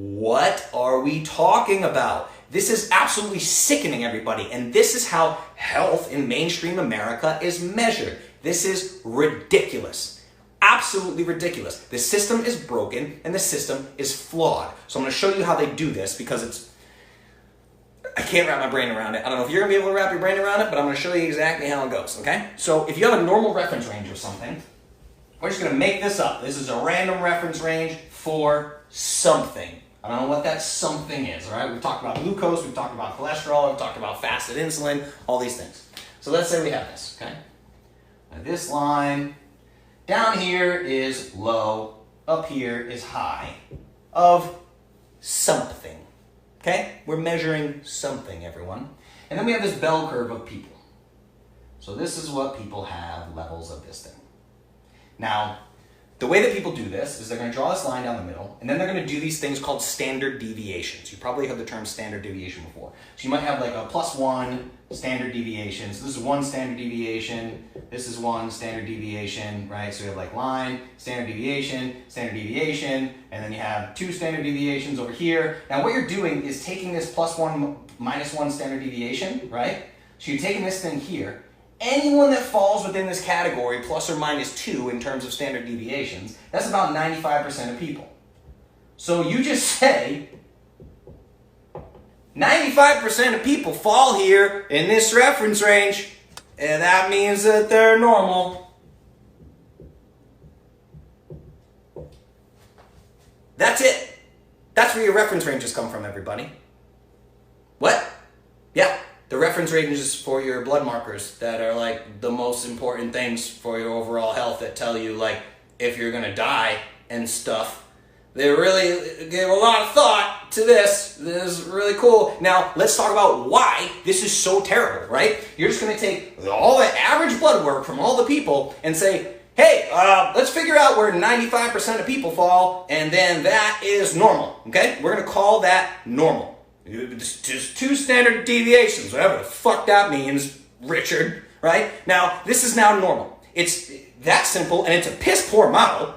What are we talking about? This is absolutely sickening, everybody, and this is how health in mainstream America is measured. This is ridiculous. Absolutely ridiculous. The system is broken and the system is flawed. So I'm going to show you how they do this because I can't wrap my brain around it. I don't know if you're going to be able to wrap your brain around it, but I'm going to show you exactly how it goes, okay? So if you have a normal reference range of something, we're just going to make this up. This is a random reference range for something. I don't know what that something is, all right? We've talked about glucose, we've talked about cholesterol, we've talked about fasted insulin, all these things. So let's say we have this, okay? Now this line down here is low, up here is high of something, okay? We're measuring something, everyone. And then we have this bell curve of people. So this is what people have, levels of this thing. Now, the way that people do this is they're going to draw this line down the middle, and then they're going to do these things called standard deviations. You probably heard the term standard deviation before. So you might have like a +1 standard deviation. So this is one standard deviation. This is one standard deviation, right? So you have like line, standard deviation, and then you have 2 standard deviations over here. Now what you're doing is taking this +1, -1 standard deviation, right? So you're taking this thing here. Anyone that falls within this category, ±2 in terms of standard deviations, that's about 95% of people. So you just say 95% of people fall here in this reference range, and that means that they're normal. That's it. That's where your reference ranges come from, everybody. What? Yeah. The reference ranges for your blood markers that are like the most important things for your overall health that tell you like if you're gonna die and stuff. They really gave a lot of thought to this. This is really cool. Now, let's talk about why this is so terrible, right? You're just gonna take all the average blood work from all the people and say, hey, let's figure out where 95% of people fall, and then that is normal, okay? We're gonna call that normal. Just 2 standard deviations, whatever the fuck that means, Richard, right? Now, this is now normal. It's that simple, and it's a piss poor model.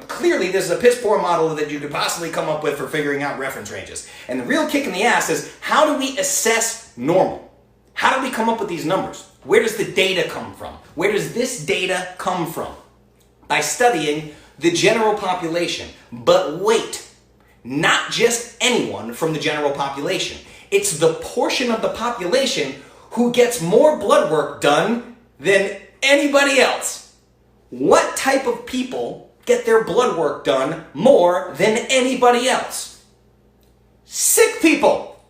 Clearly, this is a piss poor model that you could possibly come up with for figuring out reference ranges. And the real kick in the ass is, how do we assess normal? How do we come up with these numbers? Where does the data come from? Where does this data come from? By studying the general population. But wait. Not just anyone from the general population. It's the portion of the population who gets more blood work done than anybody else. What type of people get their blood work done more than anybody else? Sick people.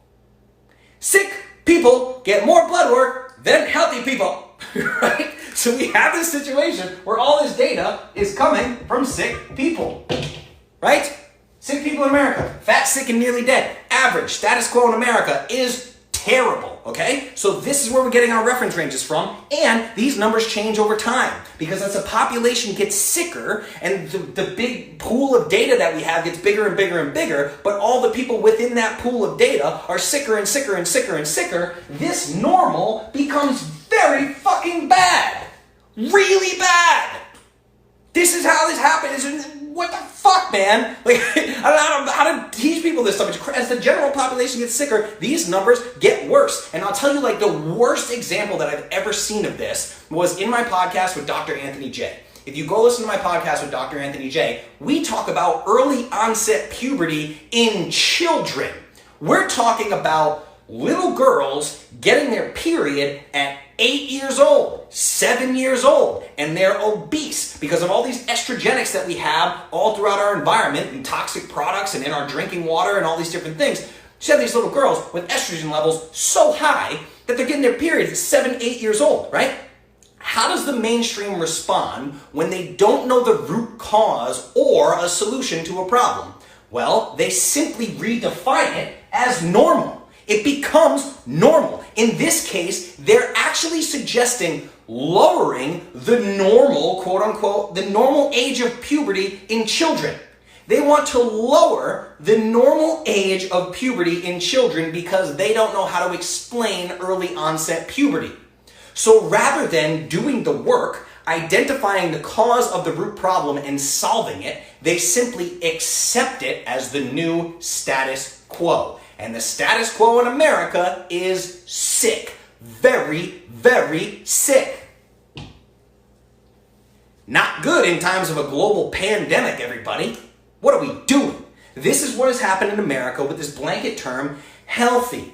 Sick people get more blood work than healthy people, right? So we have this situation where all this data is coming from sick people, right? Sick people in America, fat, sick, and nearly dead. Average status quo in America is terrible, okay? So this is where we're getting our reference ranges from, and these numbers change over time because as the population gets sicker and the big pool of data that we have gets bigger and bigger and bigger, but all the people within that pool of data are sicker and sicker and sicker and sicker, this normal becomes very fucking bad. Really bad. This is how this happens. What the fuck, man? Like, I don't know how to teach people this stuff. As the general population gets sicker, these numbers get worse. And I'll tell you, like, the worst example that I've ever seen of this was in my podcast with Dr. Anthony J. If you go listen to my podcast with Dr. Anthony J, we talk about early onset puberty in children. We're talking about little girls getting their period at 8 years old, 7 years old, and they're obese because of all these estrogenics that we have all throughout our environment and toxic products and in our drinking water and all these different things. So you have these little girls with estrogen levels so high that they're getting their periods at 7, 8 years old, right? How does the mainstream respond when they don't know the root cause or a solution to a problem? Well, they simply redefine it as normal. It becomes normal. In this case, they're actually suggesting lowering the normal, quote unquote, the normal age of puberty in children. They want to lower the normal age of puberty in children because they don't know how to explain early onset puberty. So rather than doing the work identifying the cause of the root problem and solving it. They simply accept it as the new status quo. And the status quo in America is sick. Very, very sick. Not good in times of a global pandemic, everybody. What are we doing? This is what has happened in America with this blanket term, healthy.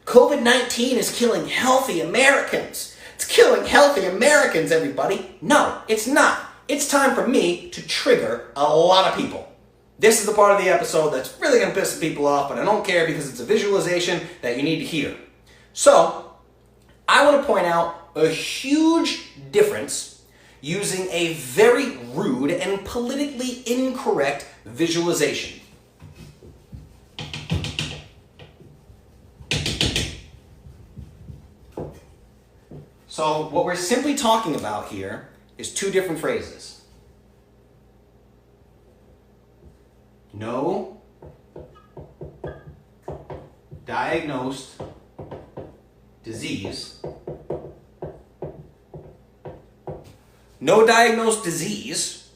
COVID-19 is killing healthy Americans. It's killing healthy Americans, everybody. No, it's not. It's time for me to trigger a lot of people. This is the part of the episode that's really going to piss people off, but I don't care because it's a visualization that you need to hear. So, I want to point out a huge difference using a very rude and politically incorrect visualization. So what we're simply talking about here is two different phrases. No diagnosed disease. No diagnosed disease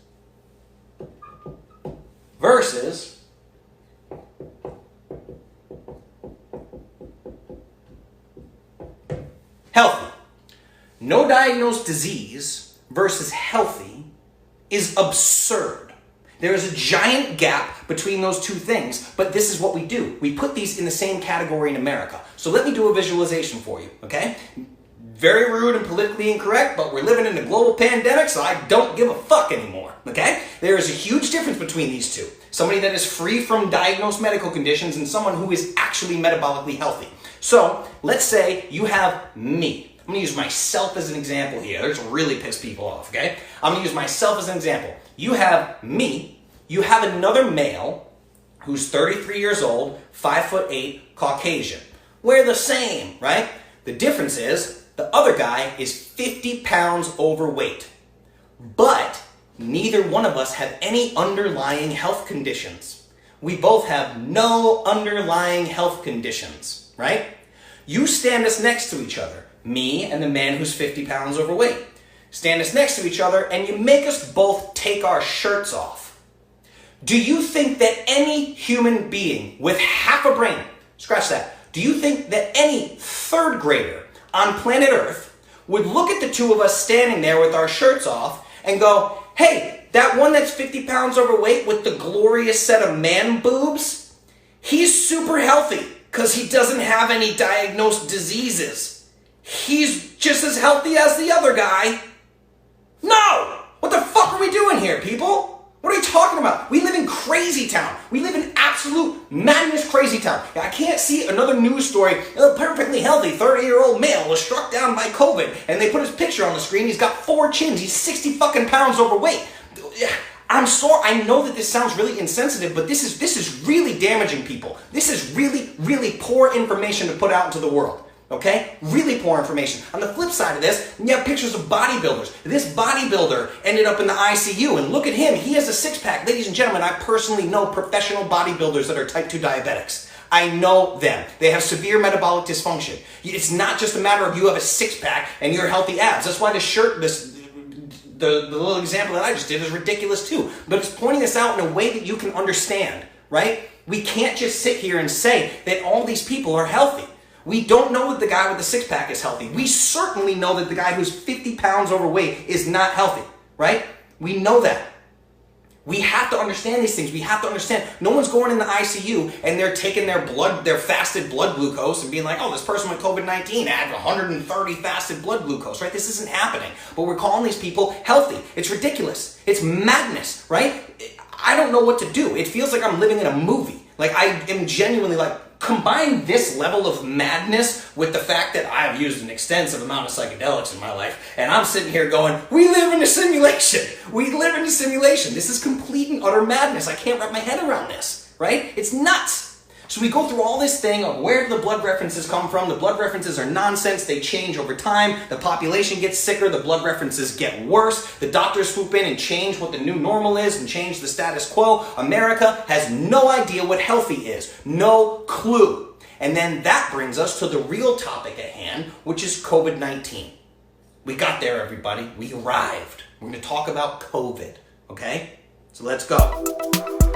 versus healthy. No diagnosed disease versus healthy is absurd. There is a giant gap between those two things, but this is what we do. We put these in the same category in America. So let me do a visualization for you, okay? Very rude and politically incorrect, but we're living in a global pandemic, so I don't give a fuck anymore, okay? There is a huge difference between these two. Somebody that is free from diagnosed medical conditions and someone who is actually metabolically healthy. So let's say you have me. I'm going to use myself as an example here. This will really piss people off, okay? I'm going to use myself as an example. You have me. You have another male who's 33 years old, 5'8", Caucasian. We're the same, right? The difference is the other guy is 50 pounds overweight. But neither one of us have any underlying health conditions. We both have no underlying health conditions, right? You stand us next to each other. Me and the man who's 50 pounds overweight. Stand us next to each other and you make us both take our shirts off. Do you think that any human being with half a brain, scratch that, do you think that any third grader on planet Earth would look at the two of us standing there with our shirts off and go, hey, that one that's 50 pounds overweight with the glorious set of man boobs, he's super healthy because he doesn't have any diagnosed diseases. He's just as healthy as the other guy. No! What the fuck are we doing here, people? What are you talking about? We live in crazy town. We live in absolute madness crazy town. I can't see another news story. A perfectly healthy 30-year-old male was struck down by COVID, and they put his picture on the screen. He's got 4 chins. He's 60 fucking pounds overweight. I'm sorry. I know that this sounds really insensitive, but this is really damaging people. This is really, really poor information to put out into the world. Okay? Really poor information. On the flip side of this, you have pictures of bodybuilders. This bodybuilder ended up in the ICU, and look at him. He has a six-pack. Ladies and gentlemen, I personally know professional bodybuilders that are type 2 diabetics. I know them. They have severe metabolic dysfunction. It's not just a matter of you have a six-pack and you're healthy abs. That's why the shirt, the little example that I just did is ridiculous too. But it's pointing this out in a way that you can understand, right? We can't just sit here and say that all these people are healthy. We don't know that the guy with the six-pack is healthy. We certainly know that the guy who's 50 pounds overweight is not healthy, right? We know that. We have to understand these things. We have to understand no one's going in the ICU and they're taking their fasted blood glucose and being like, oh, this person with COVID-19 had 130 fasted blood glucose, right? This isn't happening. But we're calling these people healthy. It's ridiculous. It's madness, right? I don't know what to do. It feels like I'm living in a movie. Like I am genuinely like, combine this level of madness with the fact that I've used an extensive amount of psychedelics in my life, and I'm sitting here going, we live in a simulation. We live in a simulation. This is complete and utter madness. I can't wrap my head around this, right? It's nuts. So we go through all this thing of where do the blood references come from. The blood references are nonsense. They change over time. The population gets sicker. The blood references get worse. The doctors swoop in and change what the new normal is and change the status quo. America has no idea what healthy is. No clue. And then that brings us to the real topic at hand, which is COVID-19. We got there, everybody. We arrived. We're going to talk about COVID, okay? So let's go.